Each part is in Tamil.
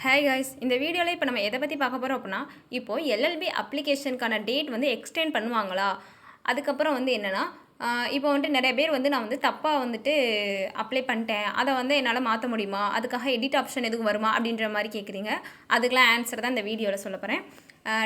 ஹாய் காய்ஸ், இந்த வீடியோவில் இப்போ நம்ம எதை பற்றி பார்க்க போகிறோம் அப்படின்னா, இப்போது எல்எல்பி அப்ளிகேஷனுக்கான டேட் வந்து எக்ஸ்டெண்ட் பண்ணுவாங்களா? அதுக்கப்புறம் வந்து என்னென்னா, இப்போ வந்துட்டு நிறைய பேர் வந்து நான் வந்து தப்பாக வந்துட்டு அப்ளை பண்ணிட்டேன், அதை வந்து என்னால் மாற்ற முடியுமா? அதுக்காக எடிட் ஆப்ஷன் எதுவும் வருமா? அப்படின்ற மாதிரி கேட்குறீங்க. அதுக்கெலாம் ஆன்சர் தான் இந்த வீடியோவில் சொல்ல போகிறேன்.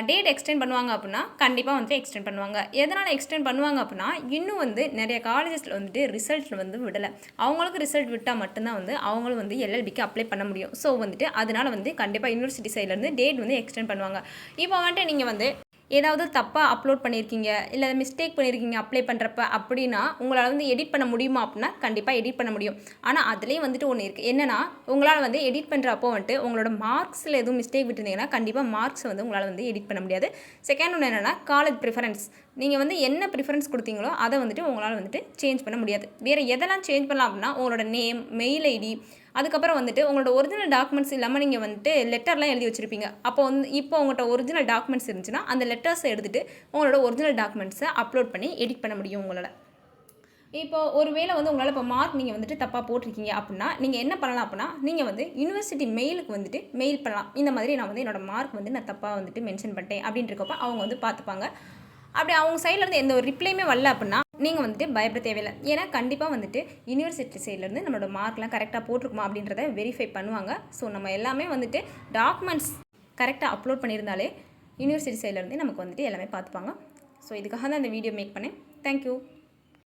டேட் எக்ஸ்டெண்ட் பண்ணுவாங்க அப்படின்னா கண்டிப்பாக வந்துட்டு எக்ஸ்டெண்ட் பண்ணுவாங்க. எதனால் எக்ஸ்டெண்ட் பண்ணுவாங்க அப்படின்னா, இன்னும் வந்து நிறைய காலேஜஸில் வந்துட்டு ரிசல்ட் வந்து விடலை. அவங்களுக்கு ரிசல்ட் விட்டால் மட்டும்தான் வந்து அவங்களும் வந்து எல்எல்பிக்கு அப்ளை பண்ண முடியும். ஸோ வந்துட்டு அதனால் வந்து கண்டிப்பாக யூனிவர்சிட்டி சைட்லேருந்து டேட் வந்து எக்ஸ்டெண்ட் பண்ணுவாங்க. இப்போ வந்துட்டு நீங்கள் வந்து ஏதாவது தப்பாக அப்லோட் பண்ணியிருக்கீங்க, இல்லை மிஸ்டேக் பண்ணியிருக்கீங்க அப்ளை பண்ணுறப்ப அப்படின்னா, உங்களால் வந்து எடிட் பண்ண முடியுமா அப்படின்னா கண்டிப்பாக எடிட் பண்ண முடியும். ஆனால் அதுலேயும் வந்துட்டு ஒன்று இருக்குது. என்னென்னா, உங்களால் வந்து எடிட் பண்ணுறப்போ வந்துட்டு உங்களோட மார்க்ஸில் எதுவும் மிஸ்டேக் விட்டுருந்தீங்கன்னா கண்டிப்பாக மார்க்ஸ் வந்து உங்களால் வந்து எடிட் பண்ண முடியாது. செகண்ட் ஒன்று என்னென்னா, காலேஜ் ப்ரிஃபரன்ஸ். நீங்கள் வந்து என்ன ப்ரிஃபரன்ஸ் கொடுத்தீங்களோ அதை வந்துட்டு உங்களால் வந்துட்டு சேஞ்ச் பண்ண முடியாது. வேறு எதெல்லாம் சேஞ்ச் பண்ணலாம் அப்படின்னா, உங்களோட நேம், மெயில் ஐடி, அதுக்கப்புறம் வந்துட்டு உங்களோட ஒரிஜினல் டாக்குமெண்ட்ஸ் இல்லாமல் நீங்கள் வந்துட்டு லெட்டர்லாம் எழுதி வச்சுருப்பீங்க. அப்போ வந்து இப்போ உங்கள்கிட்ட ஒரிஜினல் டாக்குமெண்ட்ஸ் இருந்துச்சுன்னா அந்த லெட்டர்ஸை எடுத்துகிட்டு உங்களோட ஒரிஜினல் டாக்குமெண்ட்ஸை அப்லோட் பண்ணி எடிட் பண்ண முடியும் உங்களால். இப்போ ஒரு வேளை வந்து உங்களால் இப்போ மார்க் நீங்கள் வந்துட்டு தப்பாக போட்டிருக்கீங்க அப்படின்னா நீங்கள் என்ன பண்ணலாம் அப்படின்னா, நீங்கள் வந்து யூனிவர்சிட்டி மெயிலுக்கு வந்துட்டு மெயில் பண்ணலாம். இந்த மாதிரி நான் வந்து என்னோடய மார்க் வந்து நான் தப்பாக வந்துட்டு மென்ஷன் பண்ணிட்டேன் அப்படின்றக்கப்ப அவங்க வந்து பார்த்துப்பாங்க. அப்படி அவங்க சைட்லேருந்து எந்த ஒரு ரிப்ளையுமே வரல அப்படின்னா நீங்கள் வந்துட்டு பயப்பட தேவையில்லை. ஏன்னா கண்டிப்பாக வந்துட்டு யூனிவர்சிட்டி சைட்லேருந்து நம்மளோட மார்க்லாம் கரெக்டாக போட்டிருக்குமா அப்படின்றத வெரிஃபை பண்ணுவாங்க. ஸோ நம்ம எல்லாமே வந்துட்டு டாக்குமெண்ட்ஸ் கரெக்டாக அப்லோட் பண்ணியிருந்தாலே யூனிவர்சிட்டி சைட்லேருந்து நமக்கு வந்துட்டு எல்லாமே பார்த்துப்பாங்க. ஸோ இதுக்காக தான் இந்த வீடியோ மேக் பண்ணேன். தேங்க்யூ.